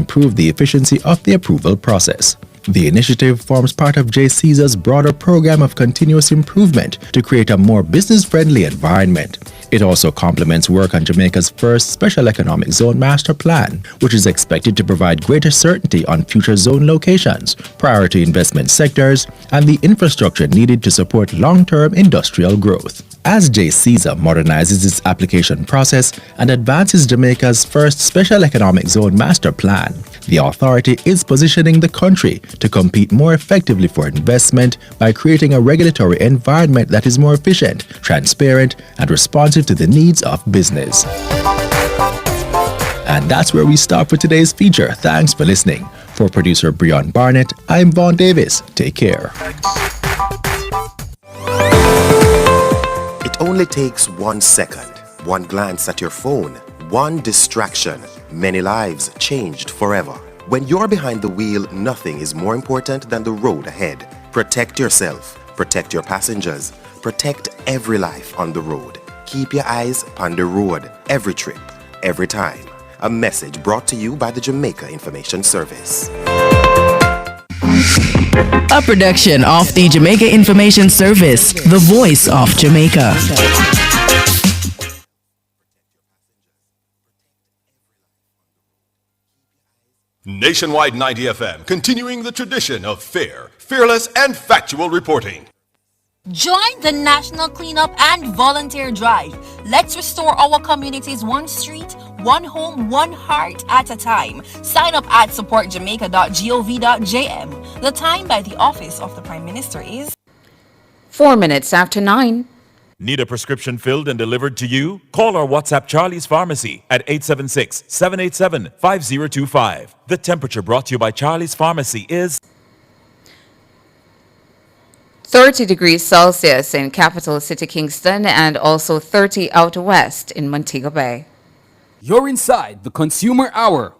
improve the efficiency of the approval process. The initiative forms part of JCESA's broader program of continuous improvement to create a more business-friendly environment. It also complements work on Jamaica's first Special Economic Zone Master Plan, which is expected to provide greater certainty on future zone locations, priority investment sectors, and the infrastructure needed to support long-term industrial growth. As JCESA modernizes its application process and advances Jamaica's first Special Economic Zone Master Plan, the authority is positioning the country to compete more effectively for investment by creating a regulatory environment that is more efficient, transparent, and responsive to the needs of business. And that's where we stop for today's feature. Thanks for listening. For producer Breon Barnett, I'm Vaughn Davis. Take care. It only takes 1 second, one glance at your phone, one distraction. Many lives changed forever. When you're behind the wheel, nothing is more important than the road ahead. Protect yourself, protect your passengers, protect every life on the road. Keep your eyes on the road, every trip, every time. A message brought to you by the Jamaica Information Service. A production of the Jamaica Information Service, the voice of Jamaica. Nationwide 90 FM, continuing the tradition of fair, fearless, and factual reporting. Join the National Cleanup and Volunteer Drive. Let's restore our communities one street, one home, one heart at a time. Sign up at supportjamaica.gov.jm. The time by the Office of the Prime Minister is 4 minutes after 9. Need a prescription filled and delivered to you? Call or WhatsApp Charlie's Pharmacy at 876-787-5025. The temperature brought to you by Charlie's Pharmacy is 30 degrees Celsius in capital city Kingston and also 30 out west in Montego Bay. You're inside the Consumer Hour.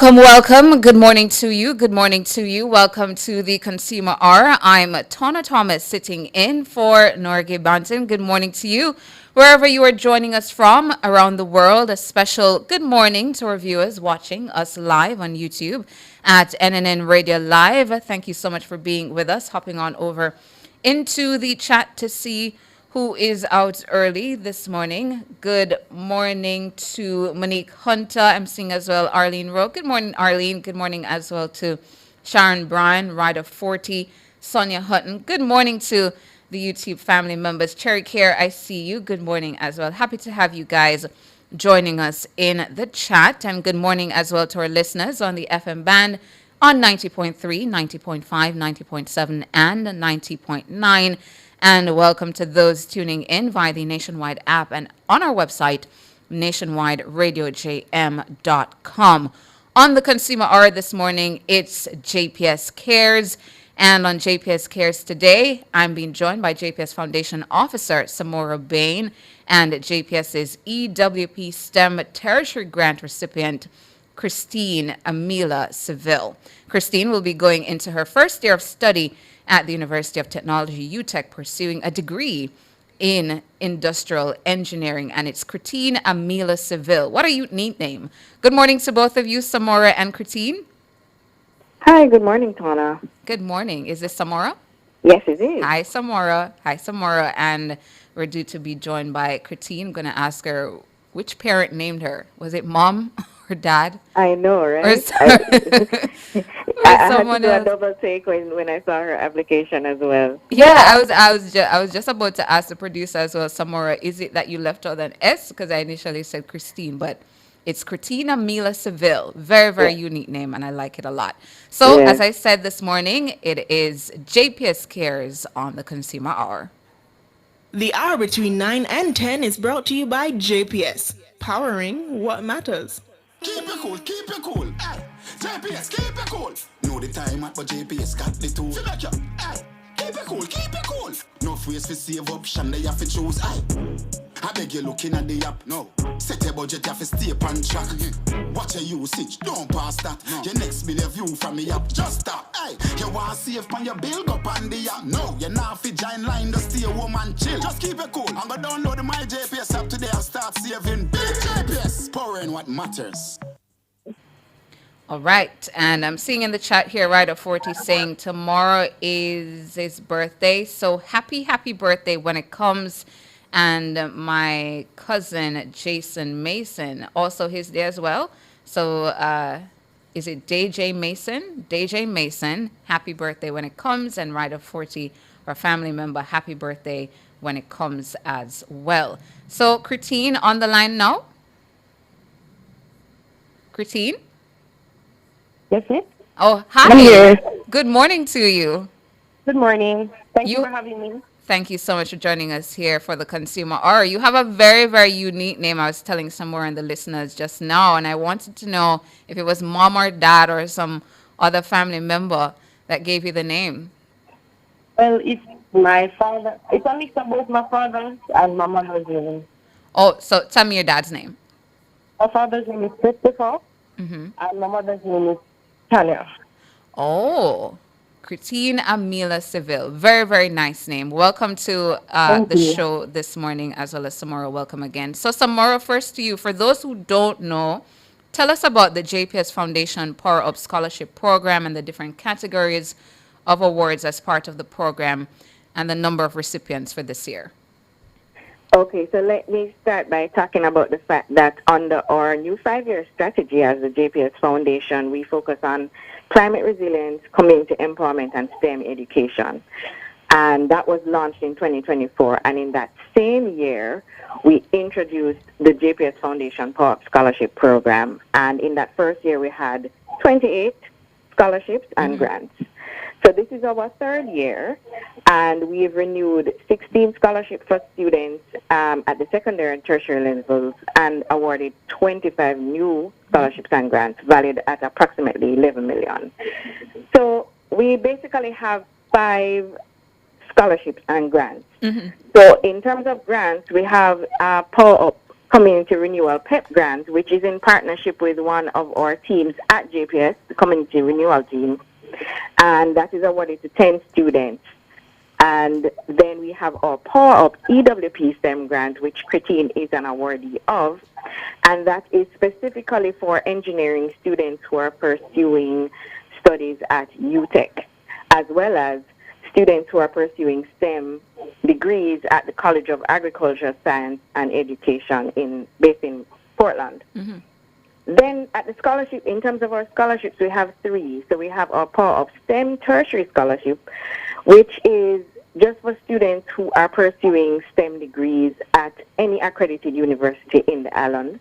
Welcome. Good morning to you. Welcome to the Consumer Hour. I'm Tona Thomas sitting in for Norgay Banton. Good morning to you. Wherever you are joining us from around the world, a special good morning to our viewers watching us live on YouTube at NNN Radio Live. Thank you so much for being with us, hopping on over into the chat to see who is out early this morning. Good morning to Monique Hunter. I'm seeing as well Arlene Rowe. Good morning, Arlene. Good morning as well to Sharon Bryan, Rider 40, Sonia Hutton. Good morning to the YouTube family members. Cherry Care, I see you. Good morning as well. Happy to have you guys joining us in the chat. And good morning as well to our listeners on the FM band on 90.3, 90.5, 90.7, and 90.9. And welcome to those tuning in via the Nationwide app and on our website, nationwideradiojm.com. On the Consumer Hour this morning, it's JPS Cares. And on JPS Cares today, I'm being joined by JPS Foundation Officer Samora Bain and JPS's EWP STEM Tertiary Grant recipient, Christine Amila Seville. Christine will be going into her first year of study at the University of Technology, UTech, pursuing a degree in industrial engineering, and it's Christine Amila Seville. What a unique name. Good morning to both of you, Samora and Christine. Hi, good morning, Tana. Good morning. Is this Samora? Yes, it is. Hi, Samora. Hi, Samora. And we're due to be joined by Christine. I'm going to ask her which parent named her. Was it mom or dad? I know, Or, right? or I had to someone do a else? double take when I saw her application as well. Yeah, I was just about to ask the producer as well, Samora, is it that you left out an S? Because I initially said Christine, but it's Christina Mila Seville. Very, very Yeah. unique name, and I like it a lot. So, Yes. as I said this morning, it is JPS Cares on the Consumer Hour. The hour between 9 and 10 is brought to you by JPS, powering what matters. Keep it cool, keep it cool. Hey, JPS, keep it cool. Know the time at but JPS got the tool. Hey, keep it cool, keep it cool. No phrase for save option, they have to choose. Hey, I beg you looking at the app. No, set your budget, you have to stay on track. Watch your usage, don't pass that. No. Your next bill view from me up, just stop. Hey, you want to save on your bill, go on the app. No, you're not fit giant line, just stay home and chill. Just keep it cool. I'm gonna download the My JPS app today and start saving big. JPS, powering what matters. All right, and I'm seeing in the chat here, right at 40, saying tomorrow is his birthday. So happy birthday when it comes. And my cousin Jason Mason, also his day as well. So is it DJ Mason? DJ Mason, happy birthday when it comes. And right at 40, our family member, happy birthday when it comes as well. So Christine on the line now. Christine? Yes, yes. Oh, I'm here. hi. Good morning to you. Good morning. Thank you You- for having me. Thank you so much for joining us here for the Consumer Hour. You have a very, very unique name. I was telling somewhere in the listeners just now, and I wanted to know if it was mom or dad or some other family member that gave you the name. Well, it's my father. It's a mix of both my father's and my mother's name. Oh, so tell me your dad's name. My father's name is Christopher, and my mother's name is Tanya. Oh, Christine Amila Seville. Very, very nice name. Welcome to Thank the you. show this morning, as well as Samora. Welcome again. So, Samora, first to you. For those who don't know, tell us about the JPS Foundation Power Up Scholarship Program and the different categories of awards as part of the program and the number of recipients for this year. Okay, so let me start by talking about the fact that under our new 5-year strategy as the JPS Foundation, we focus on climate resilience, community empowerment, and STEM education. And that was launched in 2024. And in that same year, we introduced the JPS Foundation Power Up Scholarship Program. And in that first year, we had 28 scholarships and grants. So this is our third year, and we've renewed 16 scholarships for students at the secondary and tertiary levels and awarded 25 new scholarships and grants valued at approximately 11 million. So we basically have 5 scholarships and grants. So in terms of grants, we have Power Up Community Renewal PEP grant, which is in partnership with one of our teams at JPS, the Community Renewal Team, and that is awarded to 10 students. And then we have our Power Up EWP STEM grant, which Christine is an awardee of, and that is specifically for engineering students who are pursuing studies at UTech, as well as students who are pursuing STEM degrees at the College of Agriculture, Science, and Education based in Portland. Then at the scholarship, in terms of our scholarships, we have 3. So we have our Power Up STEM Tertiary Scholarship, which is just for students who are pursuing STEM degrees at any accredited university in the island.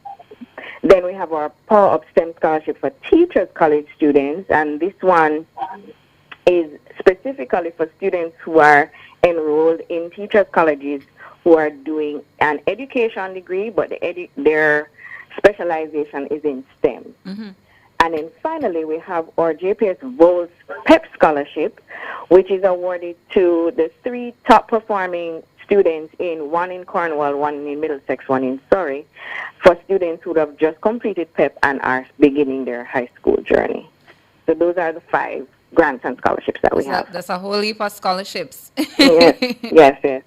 Then we have our Power Up STEM Scholarship for Teachers College students, and this one is specifically for students who are enrolled in teachers' colleges who are doing an education degree, but their specialization is in STEM. And then finally, we have our JPS Vols PEP Scholarship, which is awarded to the 3 top performing students one in Cornwall, one in Middlesex, one in Surrey, for students who have just completed PEP and are beginning their high school journey. So those are the 5 grants and scholarships that we have. That's a whole heap of scholarships. Yes.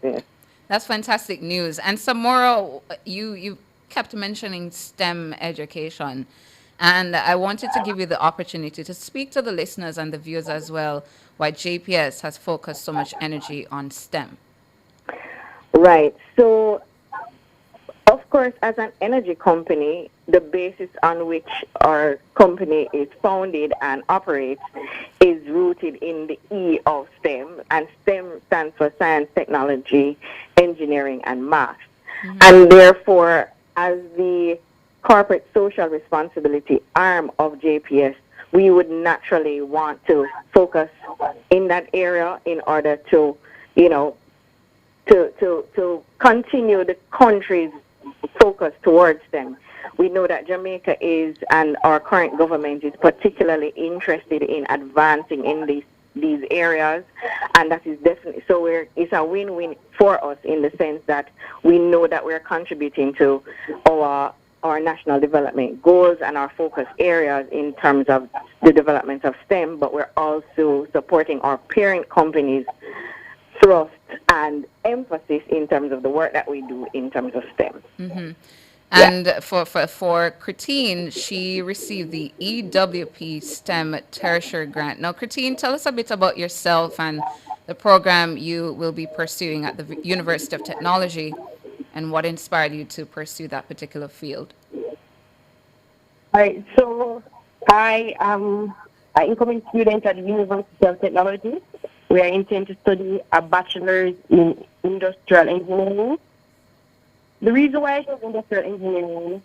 That's fantastic news. And Samora, you kept mentioning STEM education. And I wanted to give you the opportunity to speak to the listeners and the viewers as well why JPS has focused so much energy on STEM. Right. So, of course, as an energy company, the basis on which our company is founded and operates is rooted in the E of STEM, and STEM stands for science, technology, engineering, and math. And therefore, as the corporate social responsibility arm of JPS, we would naturally want to focus in that area in order to, to continue the country's focus towards them. We know that Jamaica is, and our current government is particularly interested in advancing in these areas, and that is definitely so. It's a win-win for us in the sense that we know that we're contributing to our national development goals and our focus areas in terms of the development of STEM, but we're also supporting our parent companies' thrust and emphasis in terms of the work that we do in terms of STEM. And for Christine, she received the EWP STEM Tertiary Grant. Now, Christine, tell us a bit about yourself and the program you will be pursuing at the University of Technology and what inspired you to pursue that particular field. Right, so I am an incoming student at the University of Technology, where I intend to study a bachelor's in industrial engineering. The reason why I chose industrial engineering,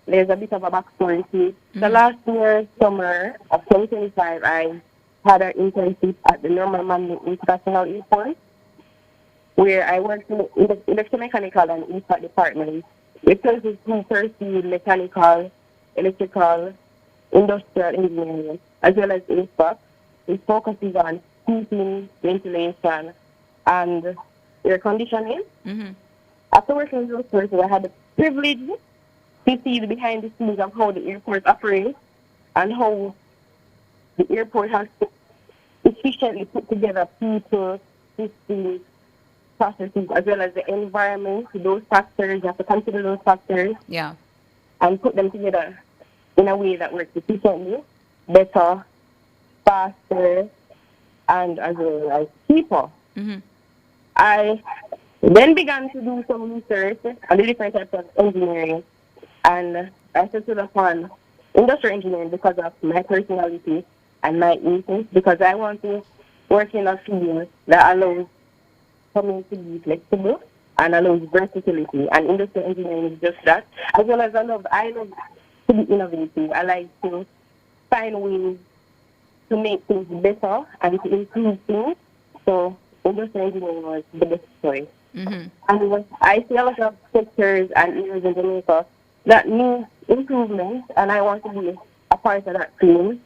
there's a bit of a backstory to it. The last year, summer of 2025, I had an internship at the Norman Manley International Airport, where I worked in the electromechanical and HVAC department. It classes to pursue mechanical, electrical, industrial engineering, as well as HVAC. It focuses on heating, ventilation, and air conditioning. After working in those courses, I had the privilege to see the behind the scenes of how the airport operates and how the airport has efficiently put together people, systems, processes, as well as the environment. Those factors, you have to consider those factors. Yeah. And put them together in a way that works efficiently, better, faster, and as well as cheaper. I then began to do some research on the different types of engineering, and I settled upon industrial engineering because of my personality and my interests, because I want to work in a field that allows for me to be flexible and allows versatility, and industrial engineering is just that. As well as I love to be innovative. I like to find ways to make things better and to improve things. So industrial engineering was the best choice. And I see a lot of sectors and areas in Jamaica that need improvement, and I want to be a part of that team.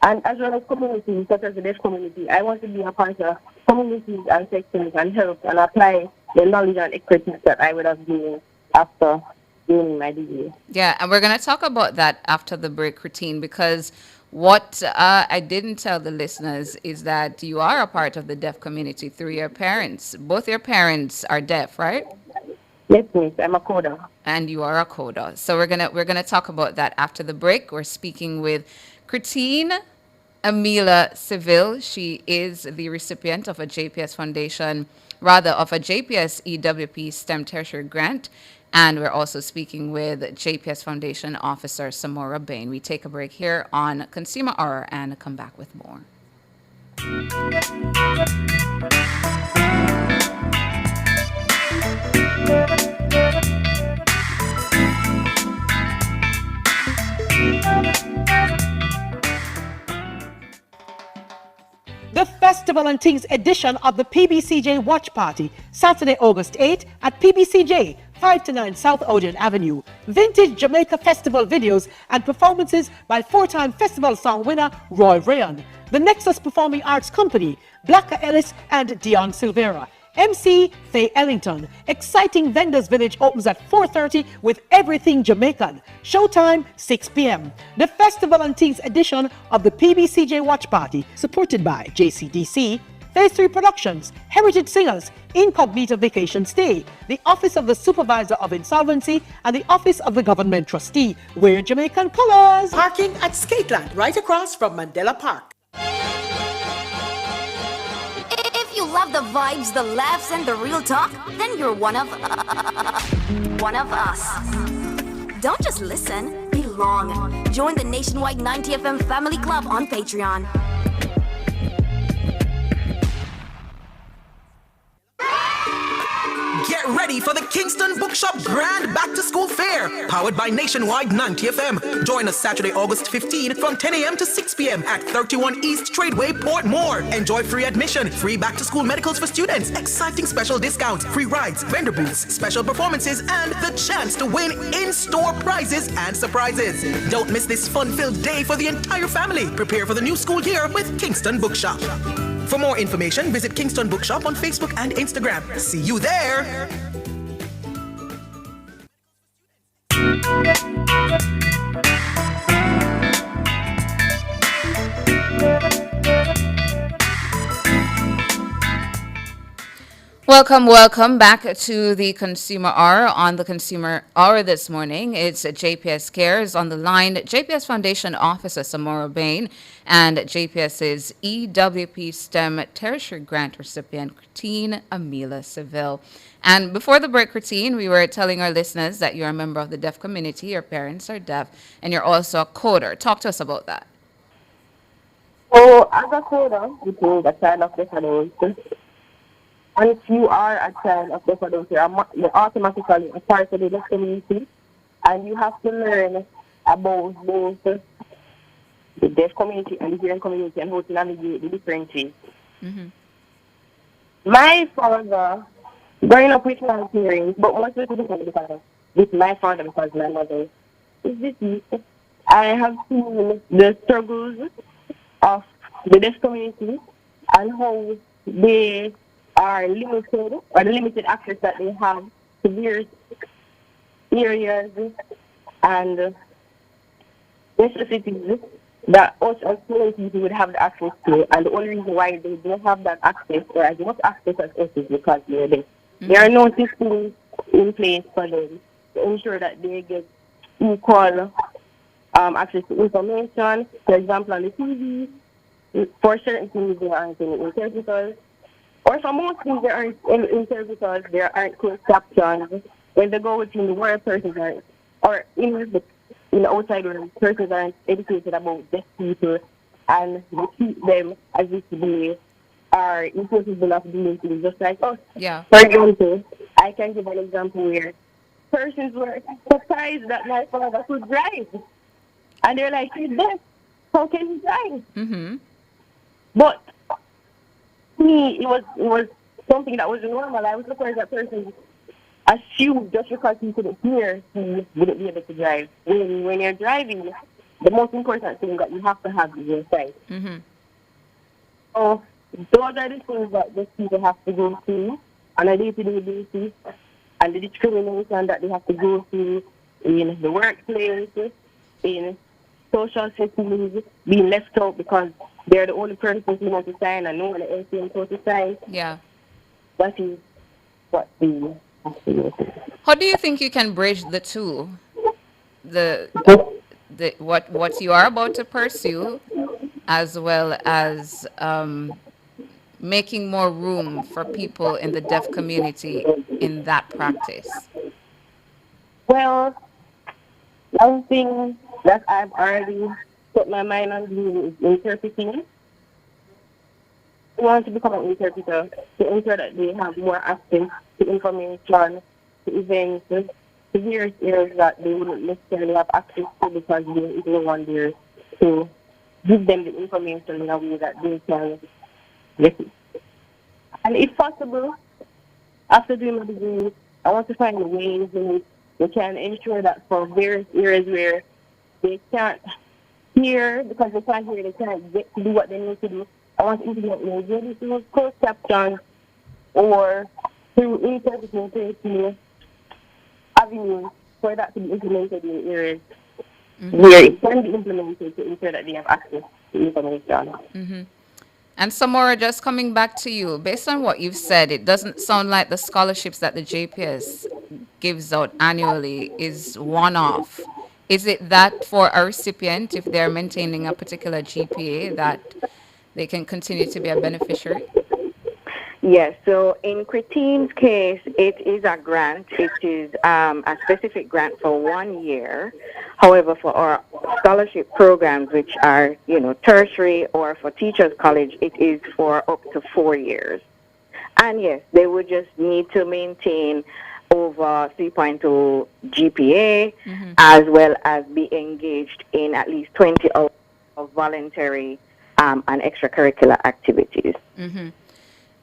And as well as communities, such as the deaf community, I want to be a part of communities and sectors and help and apply the knowledge and expertise that I would have gained after gaining my degree. Yeah, and we're going to talk about that after the break routine, because what I didn't tell the listeners is that you are a part of the deaf community through your parents. Both your parents are deaf, right? Yes, miss. I'm a coder. And you are a coder. So we're gonna talk about that after the break. We're speaking with Christine Amila Seville. She is the recipient of a JPS Foundation, rather of a JPS EWP STEM Tertiary Grant. And we're also speaking with JPS Foundation Officer Samora Bain. We take a break here on Consumer Hour and come back with more. The Festival and Things edition of the PBCJ Watch Party, Saturday, August 8 at PBCJ, 5 to 9 South Odeon Avenue. Vintage Jamaica Festival videos and performances by four-time festival song winner Roy Rayon. The Nexus Performing Arts Company, Blacka Ellis and Dion Silvera. MC Faye Ellington. Exciting Vendors Village opens at 4:30 with everything Jamaican. Showtime 6 p.m. The Festival and Things edition of the PBCJ Watch Party, supported by JCDC, Phase 3 Productions, Heritage Singers, Incognito Vacation Stay, the Office of the Supervisor of Insolvency, and the Office of the Government Trustee. Wear Jamaican colors. Parking at Skateland, right across from Mandela Park. If you love the vibes, the laughs, and the real talk, then you're one of us. Don't just listen, belong. Join the nationwide 90 FM Family Club on Patreon. Get ready for the Kingston Bookshop Grand Back to School Fair, powered by Nationwide 90 FM. Join us Saturday, August 15 from 10 a.m. to 6 p.m. at 31 East Tradeway, Portmore. Enjoy free admission, free back to school medicals for students, exciting special discounts, free rides, vendor booths, special performances, and the chance to win in-store prizes and surprises. Don't miss this fun-filled day for the entire family. Prepare for the new school year with Kingston Bookshop. For more information, visit Kingston Bookshop on Facebook and Instagram. See you there! Welcome back to the Consumer Hour. On the Consumer Hour this morning, it's JPS Cares on the line, JPS Foundation Officer Samora Bain, and JPS's EWP STEM Tertiary Grant recipient, Christine Amila Seville. And before the break, Christine, we were telling our listeners that you're a member of the deaf community, your parents are deaf, and you're also a coder. Talk to us about that. So, as a coder, which is a child of deaf adults, and if you are a child of deaf adults, you're automatically a part of the deaf community, and you have to learn about both the deaf community and the hearing community and how to navigate the differences. Mm-hmm. My father, growing up with my hearing, but mostly with my father because my mother is deceased, I have seen the struggles of the deaf community and how they are limited, or the limited access that they have to various areas and necessities that us as people would have the access to. And the only reason why they don't have that access, or as much access as us, is because they're deaf. Mm-hmm. There are no systems in place for them to ensure that they get equal access to information. For example, on the TV, for certain things there aren't any interpreters. Or for most things there aren't any interpreters, there aren't closed captions. When they go within the world, persons aren't, or in the outside world, persons aren't educated about deaf people, and they treat them as if they are incapable of doing things just like us. Yeah. For example, I can give an example where persons were surprised that my father could drive. And they're like, he's deaf. How can he drive? Mm-hmm. But me, it was something that was normal. I was surprised that person assumed just because he couldn't hear, he wouldn't be able to drive. When you're driving, the most important thing that you have to have is your sight. Mm-hmm. So those are the things that the people have to go through on a day-to-day basis, and the discrimination that they have to go through in the workplace, in social settings, being left out because they're the only person who wants to sign and no one else wants to sign. Yeah. That is what they have to go through. How do you think you can bridge the two? What you are about to pursue, as well as making more room for people in the deaf community in that practice? Well, one thing that I've already put my mind on doing is interpreting. I want to become an interpreter to ensure that they have more access to information, to events, to various areas that they wouldn't necessarily have access to because there is no one there to give them the information in a way that they can get it. And if possible, after doing my degree, I want to find ways in which they can ensure that for various areas where they can't hear, because they can't hear, they can't get to do what they need to do, I want to implement ways, maybe through closed captions or through interpreting avenues for that to be implemented in areas where it can be implemented to ensure that they have access to information. Mm-hmm. And Samora, just coming back to you, based on what you've said, it doesn't sound like the scholarships that the JPS gives out annually is one-off. Is it that for a recipient, if they're maintaining a particular GPA, that they can continue to be a beneficiary? Yes, so in Christine's case, it is a grant. It is a specific grant for 1 year. However, for our scholarship programs, which are, tertiary or for teachers' college, it is for up to 4 years. And yes, they would just need to maintain over 3.0 GPA, as well as be engaged in at least 20 hours of voluntary and extracurricular activities.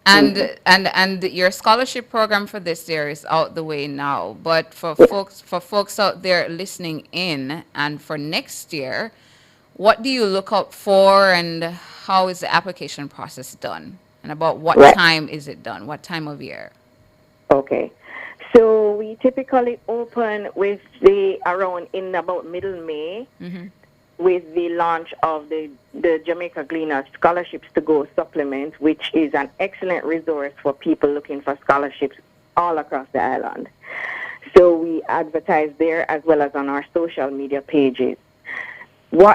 And your scholarship program for this year is out the way now. But for folks out there listening in, and for next year, what do you look out for, and how is the application process done? And about what time is it done? What time of year? Okay. So we typically open with around in about middle May, with the launch of the Jamaica Gleaner Scholarships to Go supplement, which is an excellent resource for people looking for scholarships all across the island. So we advertise there as well as on our social media pages.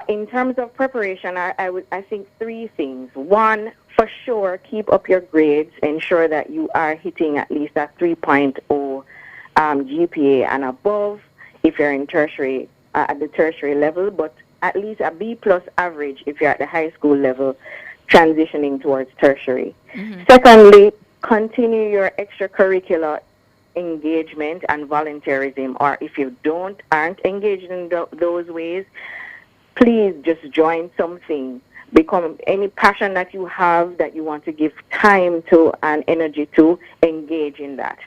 In terms of preparation, I think three things. One, for sure, keep up your grades. Ensure that you are hitting at least a 3.0 GPA and above if you're in tertiary, at the tertiary level, but at least a B plus average if you're at the high school level, transitioning towards tertiary. Secondly, continue your extracurricular engagement and volunteerism, or if you aren't engaged in those ways, please just join something. Become any passion that you have that you want to give time to and energy to, engage in that.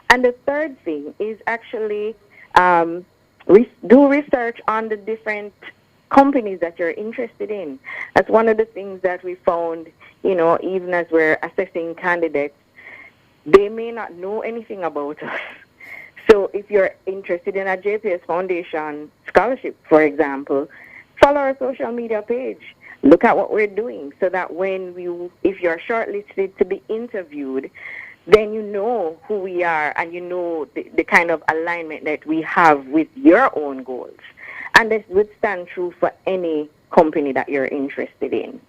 And the third thing is actually do research on the different companies that you're interested in. That's one of the things that we found, even as we're assessing candidates, they may not know anything about us. So if you're interested in a JPS Foundation scholarship, for example, follow our social media page. Look at what we're doing so that if you're shortlisted to be interviewed, then you know who we are and you know the kind of alignment that we have with your own goals. And this would stand true for any company that you're interested in.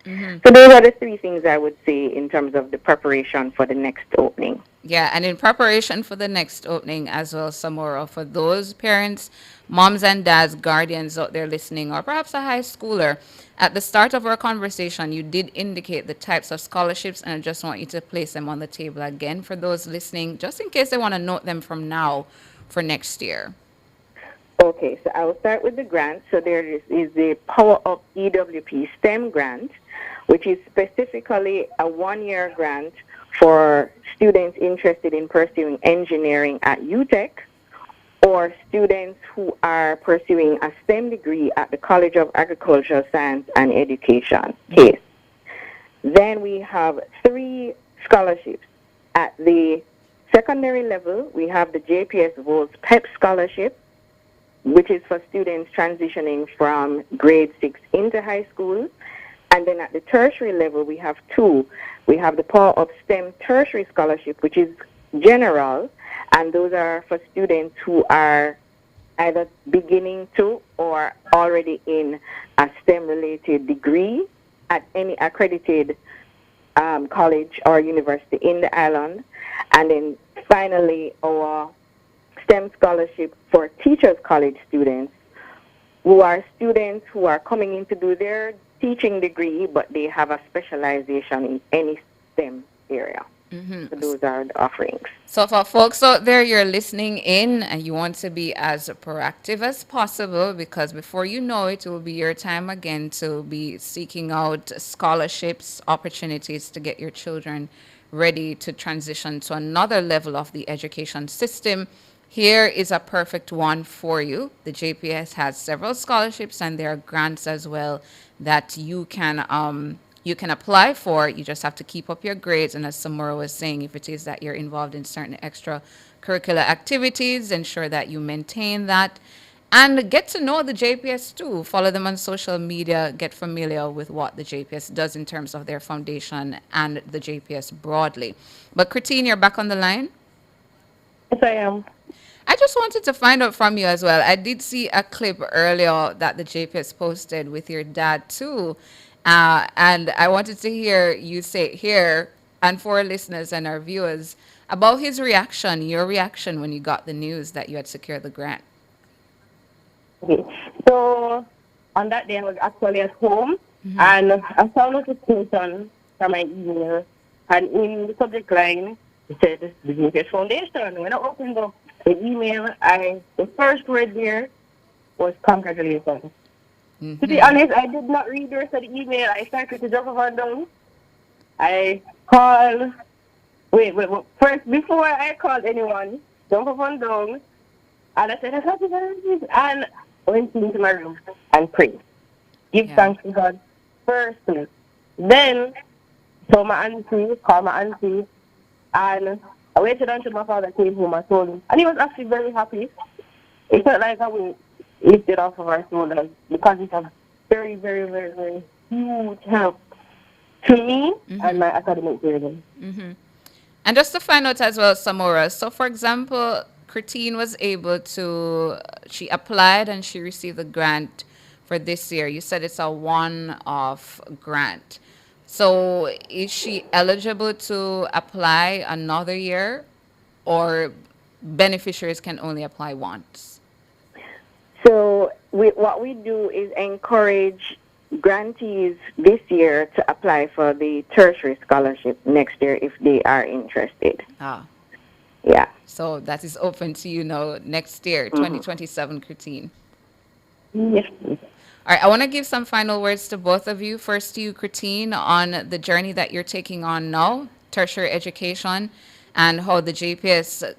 So those are the three things I would say in terms of the preparation for the next opening. Yeah, and in preparation for the next opening as well, Samora, for those parents, moms and dads, guardians out there listening, or perhaps a high schooler, at the start of our conversation, you did indicate the types of scholarships, and I just want you to place them on the table again for those listening, just in case they want to note them from now for next year. Okay, so I'll start with the grant. So there is the Power Up EWP STEM grant, which is specifically a 1-year grant for students interested in pursuing engineering at UTech, or students who are pursuing a STEM degree at the College of Agricultural Science and Education, CASE. Then we have 3 scholarships. At the secondary level, we have the JPS Volts PEP Scholarship, which is for students transitioning from grade 6 into high school. And then at the tertiary level, we have 2. We have the Power Up STEM Tertiary Scholarship, which is general, and those are for students who are either beginning to or already in a STEM-related degree at any accredited college or university in the island. And then finally, our STEM scholarship for teachers' college students who are coming in to do their teaching degree, but they have a specialization in any STEM area. So those are the offerings. So for folks out there, you're listening in and you want to be as proactive as possible, because before you know it, it will be your time again to be seeking out scholarships, opportunities to get your children ready to transition to another level of the education system. Here is a perfect one for you. The JPS has several scholarships and there are grants as well that you can apply for. You just have to keep up your grades. And as Samora was saying, if it is that you're involved in certain extracurricular activities, ensure that you maintain that. And get to know the JPS too. Follow them on social media. Get familiar with what the JPS does in terms of their foundation and the JPS broadly. But Christine, you're back on the line? Yes, I am. I just wanted to find out from you as well. I did see a clip earlier that the JPS posted with your dad too. And I wanted to hear you say here, and for our listeners and our viewers, about his reaction, your reaction when you got the news that you had secured the grant. Okay. So on that day, I was actually at home, and I saw a notification from my email, and in the subject line, it said the JPS Foundation. When I opened up the email, the first word there was congratulations. To be honest, I did not read the rest of the email. I started to jump up and down. I called, first, before I called anyone, jump up and down, and I said, and went into my room and prayed. Give thanks to God firstly. Then, called my auntie, and I waited until my father came home and told him. And he was actually very happy. It felt like I would lift it off of our shoulders because it's a very, very, very, very huge help to me and my academic journey. And just to find out as well, Samora, so for example, Christine was able to, she applied and she received the grant for this year. You said it's a one-off grant. So is she eligible to apply another year, or beneficiaries can only apply once? So what we do is encourage grantees this year to apply for the tertiary scholarship next year if they are interested. Yeah. So that is open to you now next year, 2027, Christine. Yes. All right, I want to give some final words to both of you. First to you, Christine, on the journey that you're taking on now, tertiary education, and how the JPS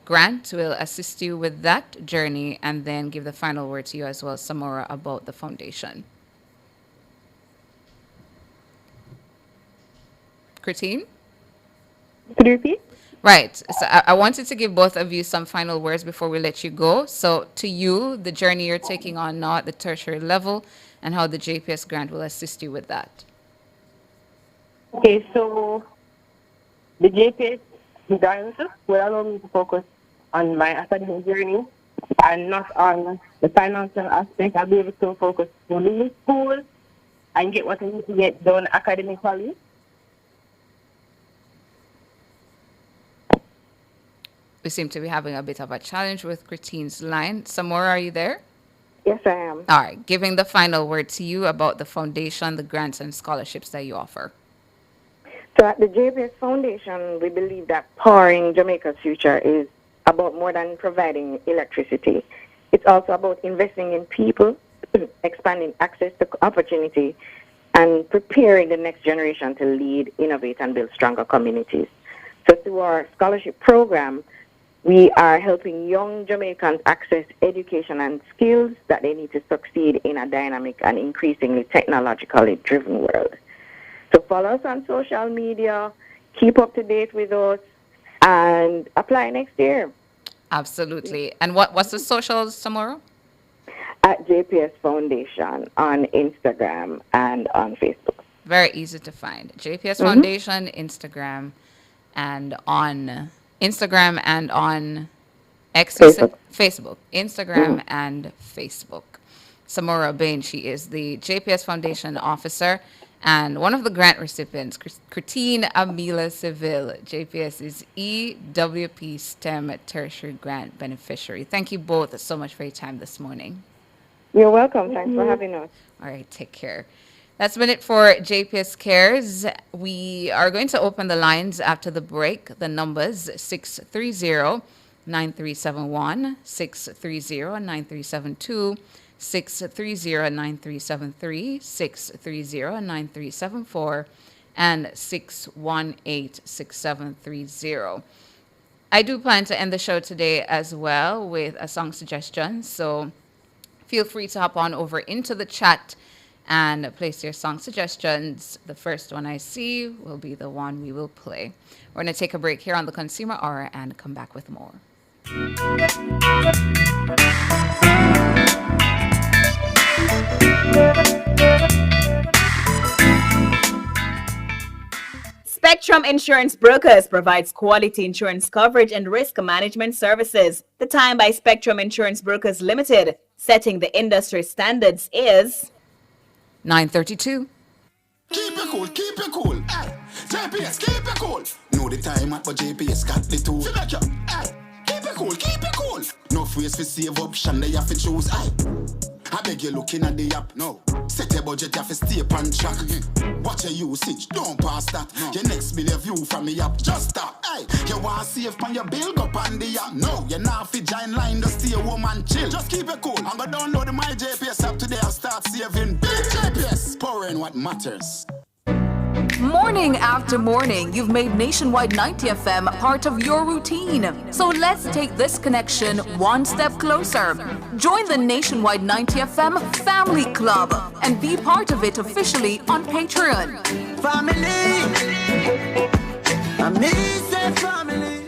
grant will assist you with that journey, and then give the final word to you as well, Samora, about the foundation. Christine? Could you repeat? Right. So I wanted to give both of you some final words before we let you go. So to you, the journey you're taking on now at the tertiary level, and how the JPS grant will assist you with that. Okay, so the JPS grant will allow me to focus on my academic journey and not on the financial aspect. I'll be able to focus fully in school and get what I need to get done academically. We seem to be having a bit of a challenge with Christine's line. Samora, are you there? Yes, I am. All right. Giving the final word to you about the foundation, the grants and scholarships that you offer. So at the JPS Foundation, we believe that powering Jamaica's future is about more than providing electricity. It's also about investing in people, expanding access to opportunity, and preparing the next generation to lead, innovate, and build stronger communities. So through our scholarship program, we are helping young Jamaicans access education and skills that they need to succeed in a dynamic and increasingly technologically driven world. So follow us on social media, keep up to date with us, and apply next year. Absolutely. And what's the socials tomorrow? At JPS Foundation on Instagram and on Facebook. Very easy to find. JPS Foundation, Instagram, and on Instagram and on Facebook. Instagram and Facebook. Samora Bain, she is the JPS Foundation officer and one of the grant recipients. Christine Amila Seville, JPS is EWP STEM Tertiary Grant Beneficiary. Thank you both so much for your time this morning. You're welcome. Thanks for having us. All right, take care. That's been it for JPS Cares. We are going to open the lines after the break. The numbers 630-9371, 630-9372, 630-9373, 630-9374, and 618-6730. I do plan to end the show today as well with a song suggestion, so feel free to hop on over into the chat and place your song suggestions. The first one I see will be the one we will play. We're going to take a break here on the Consumer Hour and come back with more. Spectrum Insurance Brokers provides quality insurance coverage and risk management services. The time by Spectrum Insurance Brokers Limited, setting the industry standards, is 9:32. Keep it cool, keep it cool. Hey, JPS, keep it cool. Know the time at but JPS got the tool. Hey, keep it cool, keep it cool. No phrase for save up, Shanda you have to choose. Hey, I beg you looking at the app. No, set your budget, you have to stay on track. Watch your usage, don't pass that. Your next million view from me app, just stop. Hey, you want to save on your bill, go on the app. No, you're not fit giant line, just stay home and chill. Just keep it cool. I'm gonna download my JPS app today and start saving. Big JPS, powering what matters. Morning after morning, you've made Nationwide 90 FM part of your routine. So let's take this connection one step closer. Join the Nationwide 90 FM Family Club and be part of it officially on Patreon. Family, amazing family.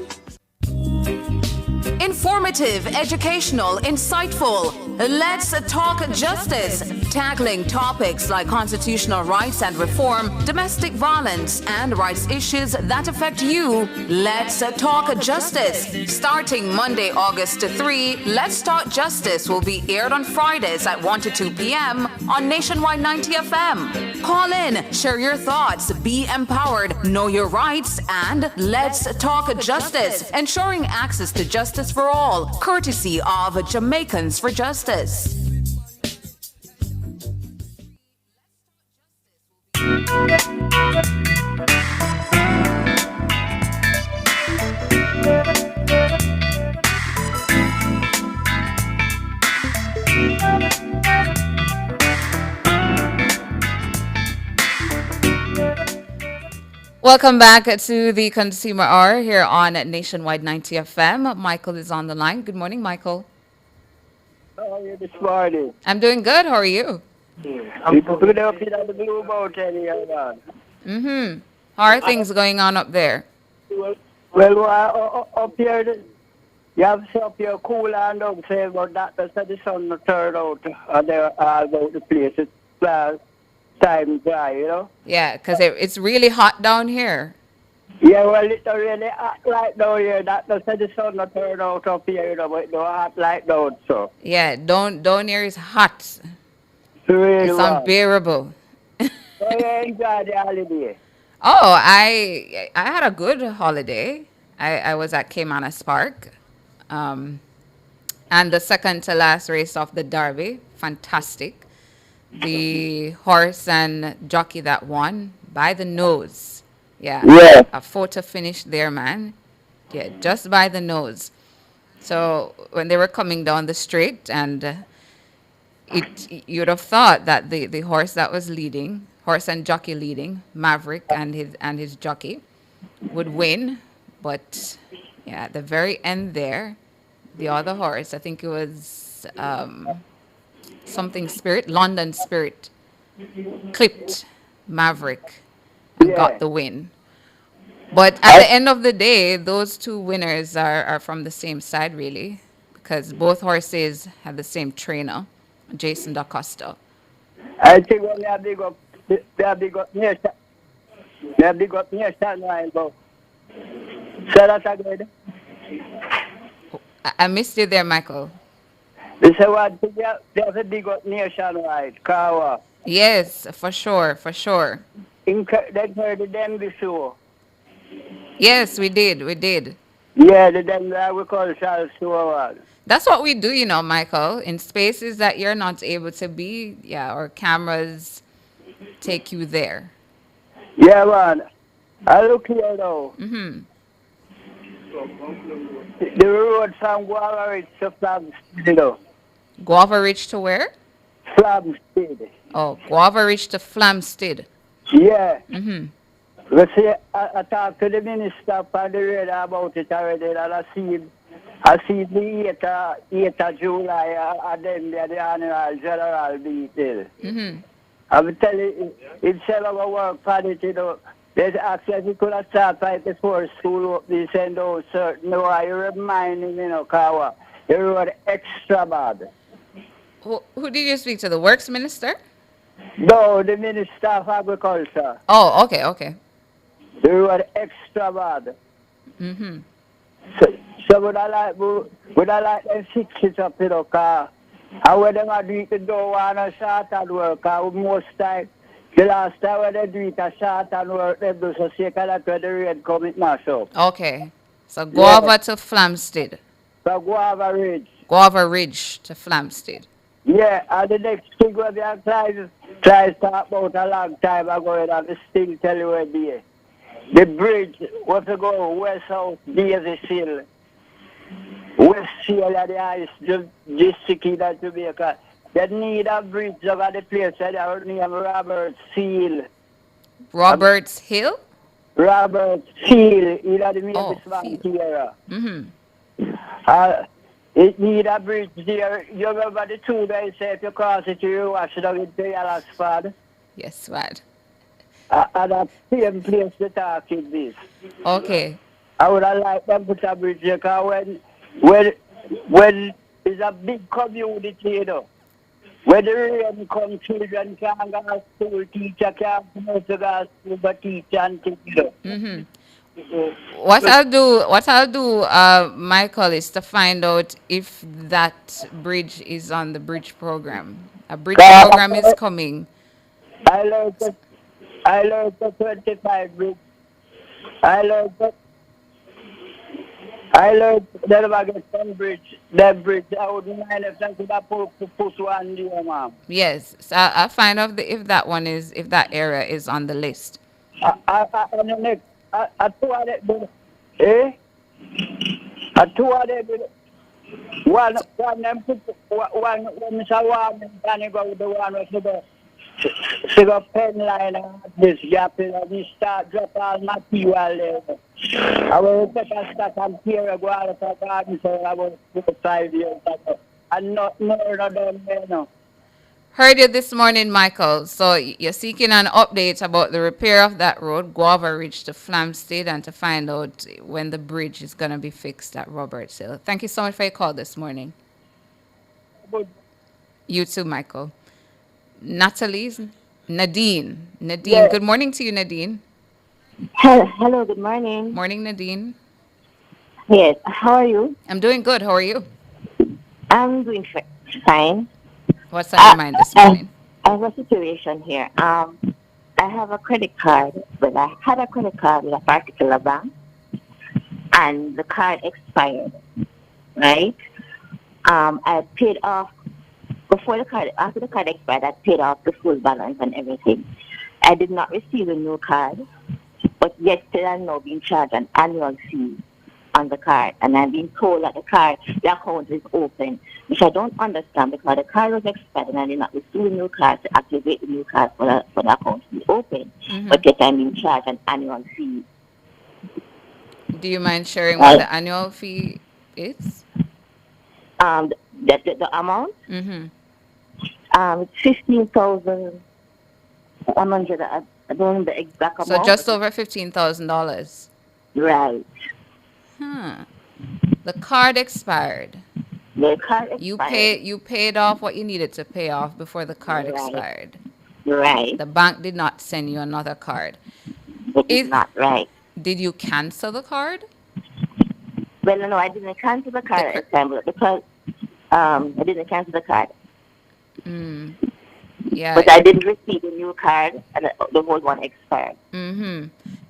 Informative, educational, insightful. Let's talk justice, tackling topics like constitutional rights and reform, domestic violence, and rights issues that affect you. Let's talk justice. Starting Monday, August 3, Let's Talk Justice will be aired on Fridays at 1 to 2 p.m. on Nationwide 90 FM. Call in, share your thoughts, be empowered, know your rights, and let's talk justice, ensuring access to justice for all, courtesy of Jamaicans for Justice. Welcome back to the Consumer Hour here on Nationwide 90 FM. Michael is on the line. Good morning, Michael. How are you this morning? I'm doing good. How are you? I'm putting up in the blue mountain here, man. Mm-hmm. How are things going on up there? Well, up here, you have to up here cool and up say, but that the sun will turn out there about the place. It's time dry, you know? Yeah, because it's really hot down here. Yeah, well, it's really hot like down here. That the sun will turn out up here, you know, but it's not hot like down, so. Yeah, down here is hot. Really It's unbearable. So you enjoy the holiday? Oh, I had a good holiday. I was at Caymanas Park. And the second to last race of the Derby, fantastic. The horse and jockey that won by the nose. Yeah. A photo finish there, man. Yeah, just by the nose. So when they were coming down the straight, and you'd have thought that the horse that was leading, horse and jockey leading, Maverick and his jockey, would win. But yeah, at the very end there, the other horse, I think it was something Spirit, London Spirit, clipped Maverick and got the win. But at the end of the day, those two winners are from the same side, really, because both horses had the same trainer, Jason Da Costa. I think when they have big up near Sunrise, but say that again. I missed you there, Michael. They say what they have a big up nationwide, Kawa. Yes, for sure. They heard the Denby show. Yes, we did. Yeah, the Denby agricultural show. That's what we do, Michael. In spaces that you're not able to be, our cameras take you there. Yeah, man. I look here now. Mm-hmm. The road from Guava Ridge to Flamstead, you know. Guava Ridge to where? Flamstead. Oh, Guava Ridge to Flamstead. Yeah. Mm-hmm. But see, I talked to the minister on the radio about it already, and I see the 8th of July, and then the annual general meeting. Mm-hmm. I'm telling you, instead of a work for it, you know, they asked if you could have started right before school opening, send out certain, you remind him, Kawa, you were extra bad. Who did you speak to, the works minister? No, the Minister of Agriculture. Oh, okay, okay. The road extra bad. Mm-hmm. So would I like them fix it up, you know, car. And when them a do it, they don't want a short and work. And most time, the last time when they do it a short and work, they do so sick that when the rain come, it mash up. Okay. So go over to Flamstead. So go over Ridge. Go over Ridge to Flamstead. Yeah, and the next thing when they are try to talk about a long time ago, and I still tell you where they are. The bridge, what to go west south, Daisy Seal. West Seal of the ice, district in Jamaica. They need a bridge over the place that they name Robert Seal. Roberts Hill? Robert Seal, in the Mavis Bank here. Mm-hmm. It need a bridge there. You remember the two guys say if you cross it, you wash it down into Yellow Spad? Yes, right. And that same place the talk is this. Okay. I would have liked them put a bridge there because when it's a big community, you know. When the rain comes, children can't go to school, teacher can't go to school, but teacher and things, you know. Mm-hmm. What I'll do, Michael, is to find out if that bridge is on the bridge program. A bridge program is coming. I learned the 25 bridge. I learned that if I get some bridge, that bridge, I wouldn't mind if I could have put one there, ma'am. Yes, so I'll find out if that area is on the list. And the next, I two of them, eh? I two of them, one them put, one Mr. Warman, and go with the one with the figure pen line and this gap in and we start drop all material there. I will take a stack and here go out of the garden so I will put 5 years ago. And not more than them, you know. Heard you this morning, Michael. So you're seeking an update about the repair of that road, Guava Ridge to Flamstead, and to find out when the bridge is going to be fixed at Roberts Hill. Thank you so much for your call this morning. Good. You too, Michael. Nadine. Nadine, Yes. Good morning to you, Nadine. Hello, good morning. Morning, Nadine. Yes, how are you? I'm doing good. How are you? I'm doing fine. What's on your mind this morning? I have a situation here. I have a credit card, but I had a credit card with a particular bank, and the card expired, right? I paid off after the card expired, I paid off the full balance and everything. I did not receive a new card, but yet still I'm now being charged an annual fee on the card, and I've been told that the account is open, which I don't understand because the card was expired and I did not receive a new card to activate the new card for the account to be open, but yet I'm being charged an annual fee. Do you mind sharing what the annual fee is? The amount? Mm-hmm. It's 15,100. I don't know the exact amount. So just over $15,000. Right. The card expired. The card expired. You paid off what you needed to pay off before the card expired. Right. The bank did not send you another card. It's not right. Did you cancel the card? Well, no, I didn't cancel the card at the time because I didn't cancel the card. Yeah. But I did receive a new card, and the old one expired.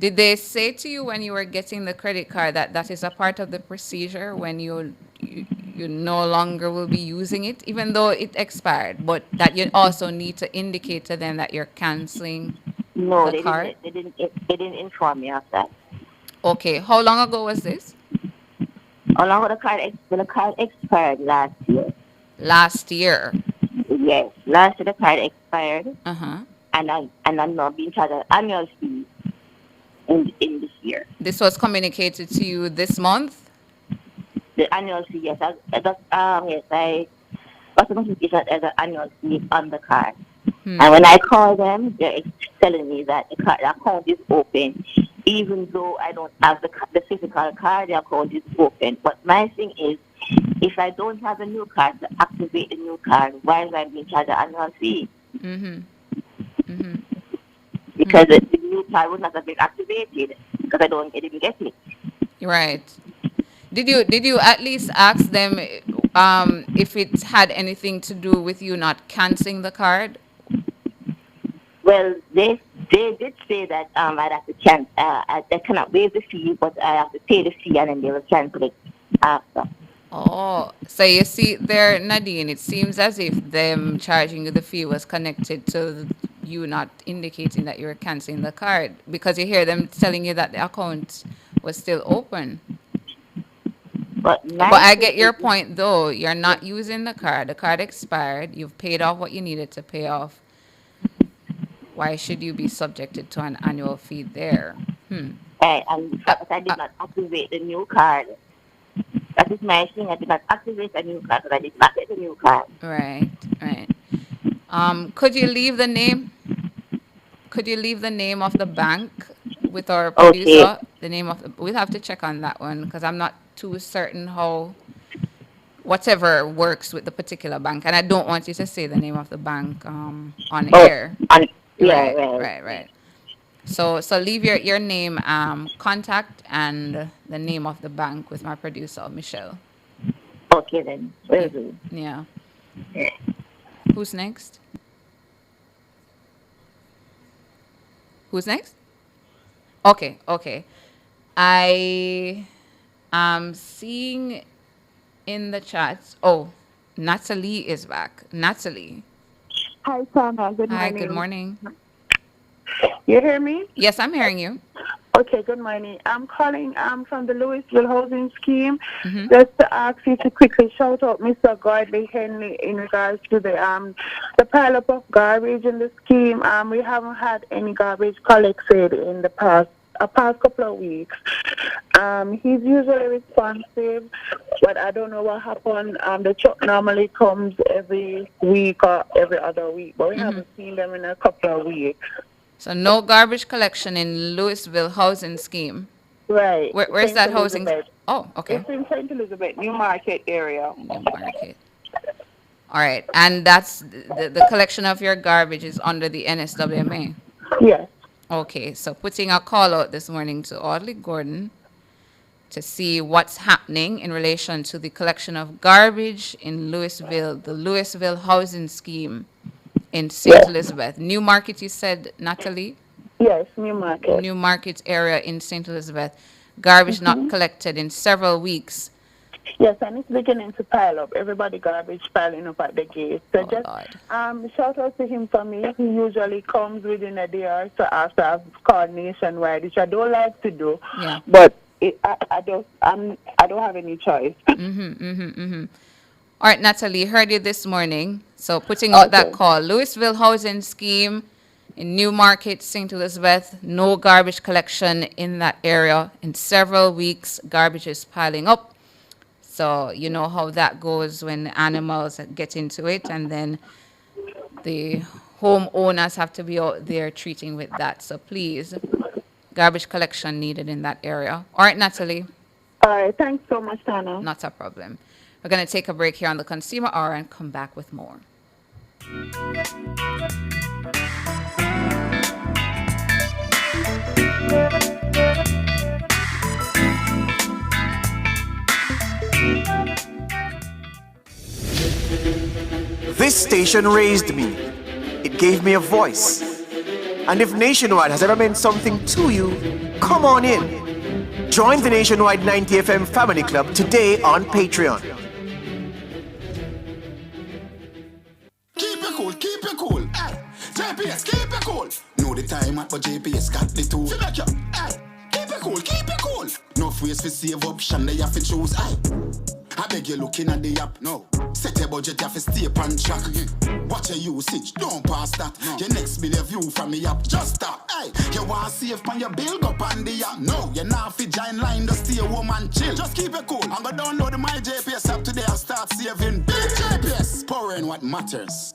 Did they say to you when you were getting the credit card that is a part of the procedure when you no longer will be using it, even though it expired, but that you also need to indicate to them that you're canceling the card? They didn't inform me of that. Okay. How long ago was this? How long ago the card expired last year? Last year? Yes. Last year the card expired. Uh-huh. And I'm not being charged an annual fee in this year. This was communicated to you this month? The annual fee, yes. I got the notification as an annual fee on the card. And when I call them, they're telling me that the account is open. Even though I don't have the physical card, the account is open. But my thing is, if I don't have a new card to activate the new card, why is I being charged an annual fee? Because the new card would not have been activated because I didn't get it. Right. Did you at least ask them if it had anything to do with you not canceling the card? Well, they did say that I'd have to cancel. I cannot waive the fee, but I have to pay the fee and then they will cancel it after. Oh, so you see there, Nadine, it seems as if them charging you the fee was connected to you not indicating that you were canceling the card, because you hear them telling you that the account was still open. But I get your point, though. You're not using the card. The card expired. You've paid off what you needed to pay off. Why should you be subjected to an annual fee there? But I did not activate the new card. That is my thing. I did not activate the new card, but I did not get the new card. Right. Could you leave the name? Could you leave the name of the bank with our producer? Okay. The name of we'll have to check on that one because I'm not too certain how whatever works with the particular bank, and I don't want you to say the name of the bank on air. Right. So leave your name, contact, and the name of the bank with my producer, Michelle. Okay then. Will do. Yeah. Who's next? Who's next? Okay. I am seeing in the chat. Oh, Natalie is back. Natalie. Hi, Sana. Good morning. Hi, good morning. You hear me? Yes, I'm hearing you. Okay, good morning. I'm calling from the Louisville Housing Scheme just to ask you to quickly shout out Mr. Godley Henley in regards to the pile-up of garbage in the scheme. We haven't had any garbage collected in the past couple of weeks. He's usually responsive, but I don't know what happened. The truck normally comes every week or every other week, but we haven't seen them in a couple of weeks. So no garbage collection in Louisville Housing Scheme. Right. Where's that housing? Elizabeth. Oh, okay. It's in St. Elizabeth, New Market area. New Market. All right. And that's the collection of your garbage is under the NSWMA? Yes. Okay. So putting a call out this morning to Audley Gordon to see what's happening in relation to the collection of garbage in Louisville, the Louisville Housing Scheme in St. Elizabeth. New Market, you said, Natalie? Yes, New Market. New Market area in St. Elizabeth. Garbage not collected in several weeks. Yes, and it's beginning to pile up. Everybody garbage piling up at the gate. So shout out to him for me. He usually comes within a day or so after I've called nationwide, which I don't like to do. Yeah. But I don't have any choice. All right, Natalie, heard you this morning. So putting out that call. Louisville Housing Scheme in New Market, St. Elizabeth. No garbage collection in that area in several weeks. Garbage is piling up. So you know how that goes when animals get into it, and then the homeowners have to be out there treating with that. So please, garbage collection needed in that area. All right, Natalie. All right, thanks so much, Tana. Not a problem. We're going to take a break here on the Consumer Hour and come back with more. This station raised me. It gave me a voice. And if Nationwide has ever meant something to you, come on in. Join the Nationwide 90 FM Family Club today on Patreon. Keep it cool. Hey, JPS, keep it cool. Know the time at but JPS got the tool. Hey, keep it cool. No ways for save option, they have to choose. I beg you looking at the app, no. Set your budget, you have to stay on track. Watch your usage, don't pass that. Your next bill view from the app, just stop. Hey, you want to save on your bill, go on the app. No, you're not fit giant line, just stay home and chill. Just keep it cool. I'm gonna download my JPS app today and start saving big. JPS, powering what matters.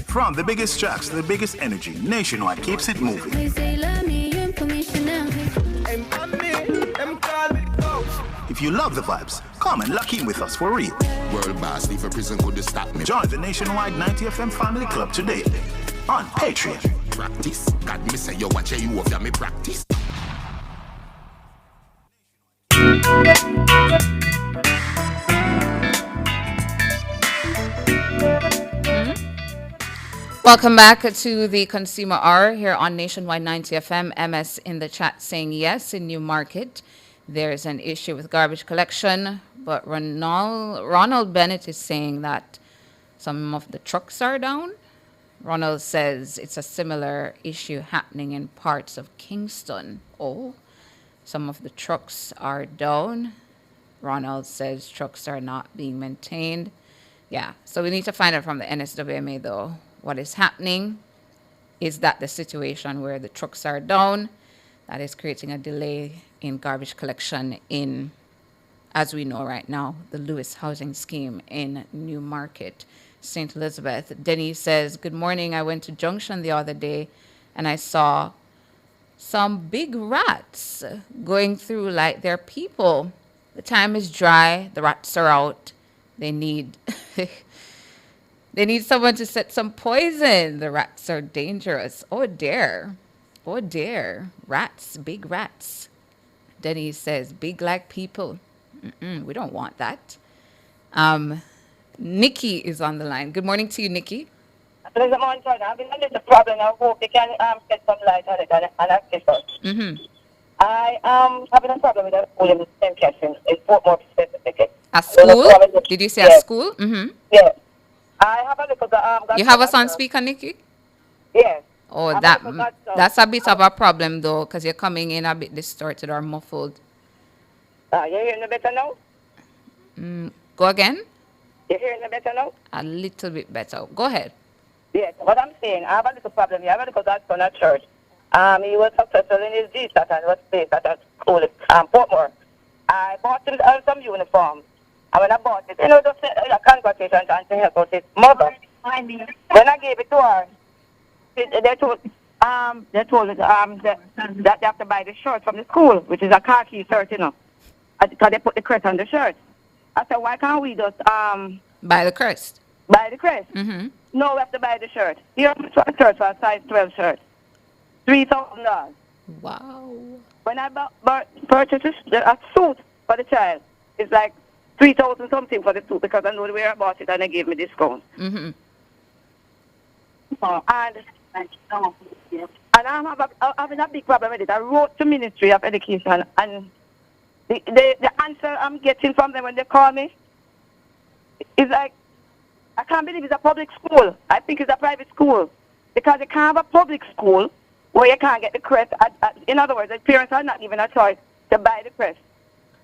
From the biggest tracks to the biggest energy, Nationwide keeps it moving. If If you love the vibes, come and lock in with us for real. World boss, leave a prison could stop me. Join the nationwide 90 FM family club today on Patreon. Practice. God, me say you watch you off, me practice. Welcome back to the Consumer Hour here on Nationwide 90 FM. MS in the chat saying yes, in Newmarket there's an issue with garbage collection, but Ronald Bennett is saying that some of the trucks are down. Ronald says it's a similar issue happening in parts of Kingston. Oh, some of the trucks are down. Ronald says trucks are not being maintained. Yeah, so we need to find out from the NSWMA though what is happening. Is that the situation where the trucks are down that is creating a delay in garbage collection in, as we know right now, the Lewis housing scheme in Newmarket, St. Elizabeth? Denise says, good morning. I went to Junction the other day and I saw some big rats going through like they're people. The time is dry. The rats are out. They need they need someone to set some poison. The rats are dangerous. Oh dear. Oh dear. Rats, big rats. Denise says, big like people. We don't want that. Nikki is on the line. Good morning to you, Nikki. There's a man trying. I've been under the problem. I hope they can get some light on it and ask it first. I am having a problem with a school in St. Catherine. It's more specific. A school? Did you say a school? Yes. I have a little... You have us on speaker, Nikki? Yes. Oh, that's a bit of a problem, though, because you're coming in a bit distorted or muffled. You hearing me better now? Go again? You hearing me better now? A little bit better. Go ahead. Yes, what I'm saying, I have a little problem. I have a little godson at church. He was successful in his GSAT and was placed at a school in Portmore. I bought him some uniform. And when I bought it, just a congratulations and to help out his mother. When I gave it to her, they told that they have to buy the shirt from the school, which is a khaki shirt, because they put the crest on the shirt. I said, why can't we just buy the crest? Buy the crest. No, we have to buy the shirt. Here, a shirt for a size 12 shirt. $3,000. Wow. When I purchased a suit for the child, it's like 3,000 something for the suit because I know where I bought it and they gave me discount. And I'm having a big problem with it. I wrote to Ministry of Education and the answer I'm getting from them when they call me is like, I can't believe it's a public school. I think it's a private school because you can't have a public school where you can't get the crest. In other words, the parents are not given a choice to buy the crest.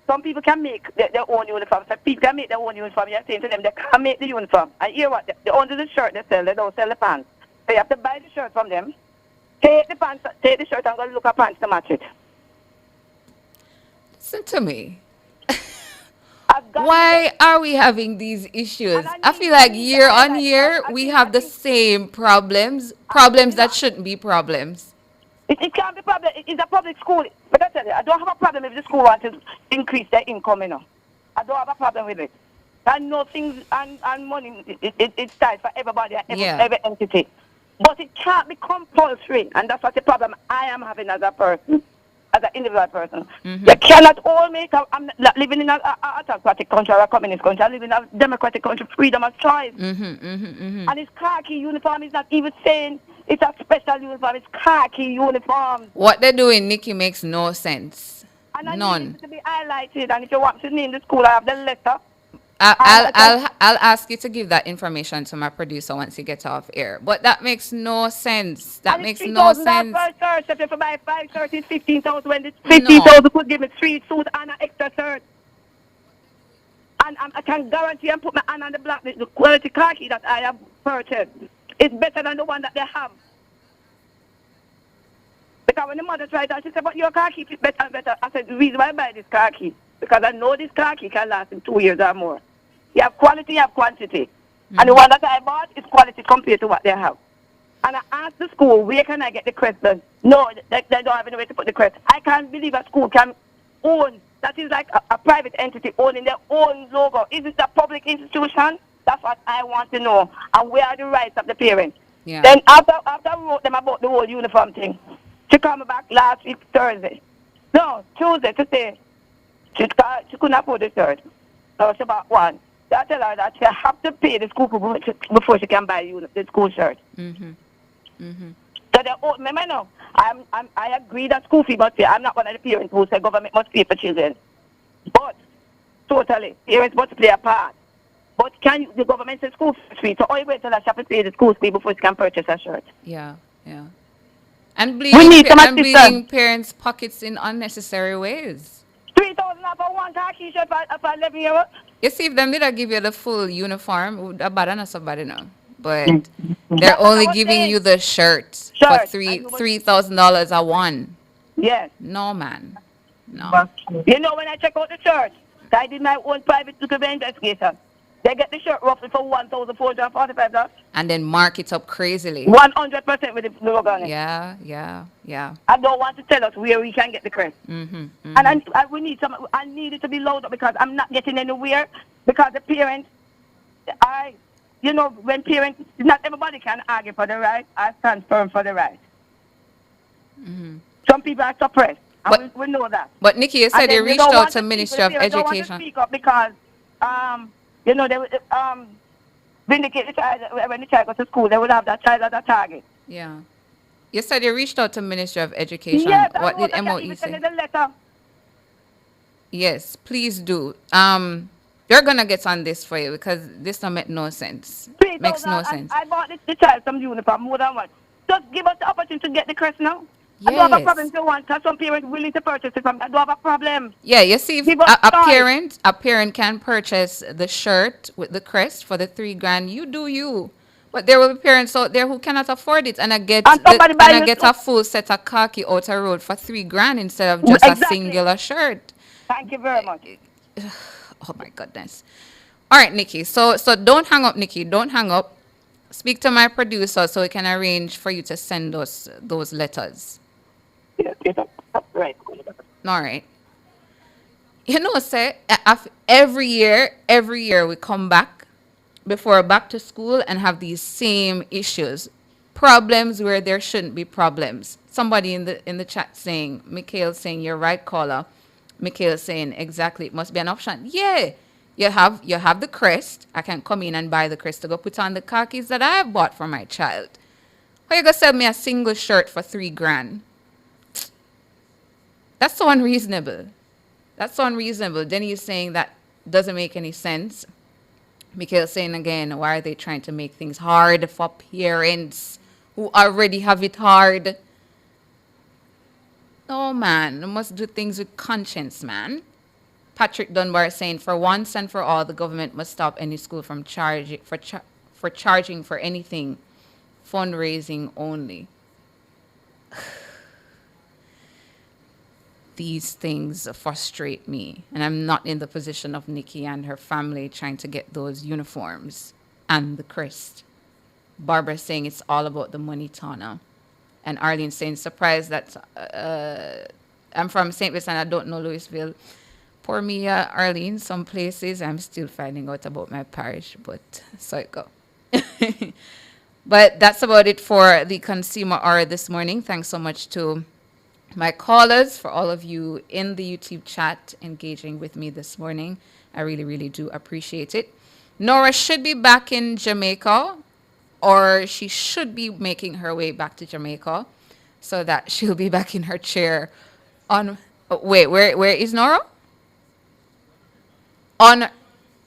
Some people can make their own uniform. Some people can make their own uniform. You're saying to them they can't make the uniform. And hear what? They only the shirt they sell. They don't sell the pants. So you have to buy the shirt from them. Take the shirt and go look at pants to match it. Listen to me. Why are we having these issues? I feel like year on year we have the same problems that shouldn't be problems. It can't be a problem. It's a public school. But I tell you, I don't have a problem if the school wants to increase their income, I don't have a problem with it. I know things and money, it's tight for everybody, every entity. But it can't be compulsory. And that's what the problem I am having as a person, as an individual person. You cannot all make I'm not living in a autocratic country or a communist country. I live in a democratic country, freedom of choice. And it's khaki uniform is not even saying it's a special uniform. It's khaki uniform. What they're doing, Nikki, makes no sense. And I None. need it to be highlighted. And if you want to name the school, I have the letter. I'll ask you to give that information to my producer once you get off air. But that makes no sense. That makes no sense. If you buy 5 shirts, it's 15,000. When it's 15,000, could give me 3 suits and an extra shirt. And I can guarantee and put my hand on the black, the quality khaki that I have purchased. It's better than the one that they have. Because when the mother tried that, she said, but your khaki is better and better. I said, the reason why I buy this khaki, because I know this khaki can last in 2 years or more. You have quality, you have quantity. And the one that I bought is quality compared to what they have. And I asked the school, where can I get the crest done? No, they don't have any way to put the crest. I can't believe a school can own that is like a private entity owning their own logo. Is it a public institution? That's what I want to know. And where are the rights of the parents? Yeah. Then after I wrote them about the whole uniform thing, she came back last week Thursday. No, Tuesday to say she couldn't afford the shirt. So she bought one. So I tell her that she have to pay the school before she can buy the school shirt. So remember now, I agree that school fee must pay. I'm not one of the parents who say government must pay for children. But totally, parents must play a part. But the government say school fee free, so all you wait till she have to pay the school fee before she can purchase a shirt. Yeah. And bleeding parents' pockets in unnecessary ways. 3,000 for one khaki shirt for 11-year-old. You see, if them did give you the full uniform, would have bad enough somebody know. But they're only giving you the shirt for $3,000 a one. Yes. No, man. No. You know, when I check out the shirt, I did my own private investigation. They get the shirt roughly for $1,445. And then mark it up crazily. 100% with the logo on it. Yeah. I don't want to tell us where we can get the crest. And we need I need it to be loaded because I'm not getting anywhere. Because the parents, when parents, not everybody can argue for the right. I stand firm for the right. Some people are suppressed. And we know that. But Nikki, you said you reached out to Ministry of Education. They don't want to speak up because, they would vindicate the child. When the child goes to school, they would have that child as a target. Yeah. You said you reached out to Ministry of Education. Yes, what did MOE say? The letter. Yes, please do. They're going to get on this for you because this don't make no sense. Makes no sense. I bought the child some uniform, more than one. Just give us the opportunity to get the crest now. I don't have a problem if you want, because some parents willing to purchase it from. I don't have a problem. Yeah, you see, if a parent can purchase the shirt with the crest for the $3,000, you do you. But there will be parents out there who cannot afford it, and I get a full set of khaki out the road for $3,000 instead of just a singular shirt. Thank you very much. Oh my goodness. All right, Nikki. So don't hang up, Nikki. Don't hang up. Speak to my producer so we can arrange for you to send us those letters. Yes, right. All right. You know, say every year we come back before back to school and have these same issues, problems where there shouldn't be problems. Somebody in the chat saying, Mikhail saying, you're right, caller. Mikhail saying, exactly, it must be an option. Yeah, you have the crest. I can come in and buy the crest to go put on the khakis that I have bought for my child. How you gonna sell me a single shirt for $3,000? That's so unreasonable. Then he's saying that doesn't make any sense. Mikhail saying again, why are they trying to make things hard for parents who already have it hard? Oh man, you must do things with conscience, man. Patrick Dunbar saying, for once and for all, the government must stop any school from charging for anything, fundraising only. These things frustrate me, and I'm not in the position of Nikki and her family trying to get those uniforms and the crest. Barbara saying it's all about the money, Tana. And Arlene saying, surprised that I'm from St. Louis and I don't know Louisville. Poor me, Arlene, some places I'm still finding out about my parish, but so it go. But that's about it for the Consumer Hour this morning. Thanks so much to my callers, for all of you in the YouTube chat engaging with me this morning. I really, really do appreciate it. Nora should be back in Jamaica, or she should be making her way back to Jamaica so that she'll be back in her chair on... wait, where is Nora?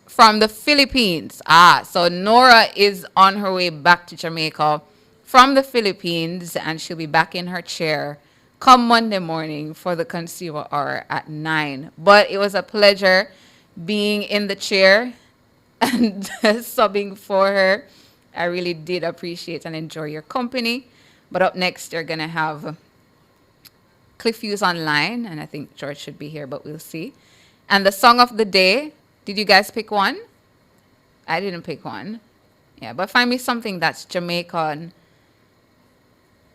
From the Philippines. So Nora is on her way back to Jamaica from the Philippines, and she'll be back in her chair come Monday morning for the Consumer Hour at 9. But it was a pleasure being in the chair and subbing for her. I really did appreciate and enjoy your company. But up next, you're going to have Cliff Hughes online, and I think George should be here, but we'll see. And the song of the day, did you guys pick one? I didn't pick one. Yeah, but find me something that's Jamaican,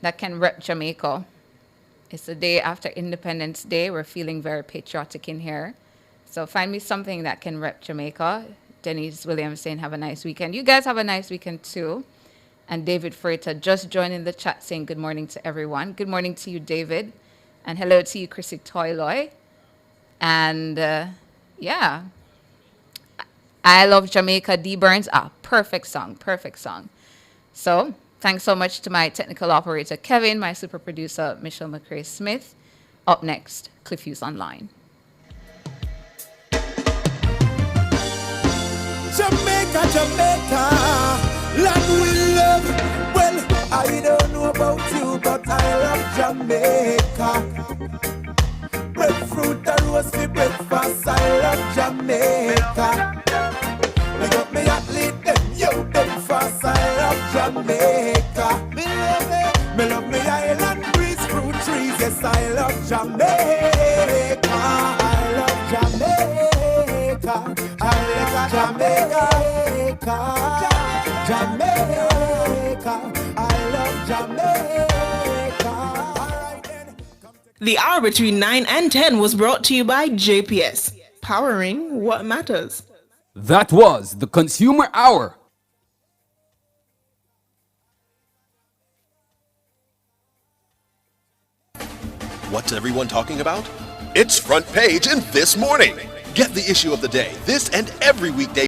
that can rep Jamaica. It's the day after Independence Day. We're feeling very patriotic in here. So find me something that can rep Jamaica. Denise Williams saying have a nice weekend. You guys have a nice weekend too. And David Freighter just joining the chat saying good morning to everyone. Good morning to you, David. And hello to you, Chrissy Toyloy. And yeah. I Love Jamaica, D. Burns. Perfect song. Perfect song. So thanks so much to my technical operator, Kevin, my super producer, Michelle McCrae Smith. Up next, Cliff Hughes Online. Jamaica, Jamaica, land we love. Well, I don't know about you, but I love Jamaica. Breadfruit and roast for breakfast, I love Jamaica. Me got me athlete, them yo, them fast, I love Jamaica. Me love me island breeze, fruit trees, yes, I love Jamaica. I love Jamaica. Jamaica, Jamaica, I love Jamaica. The hour between 9 and 10 was brought to you by JPS, powering what matters. That was the Consumer Hour. What's everyone talking about? It's Front Page in This Morning. Get the issue of the day, this and every weekday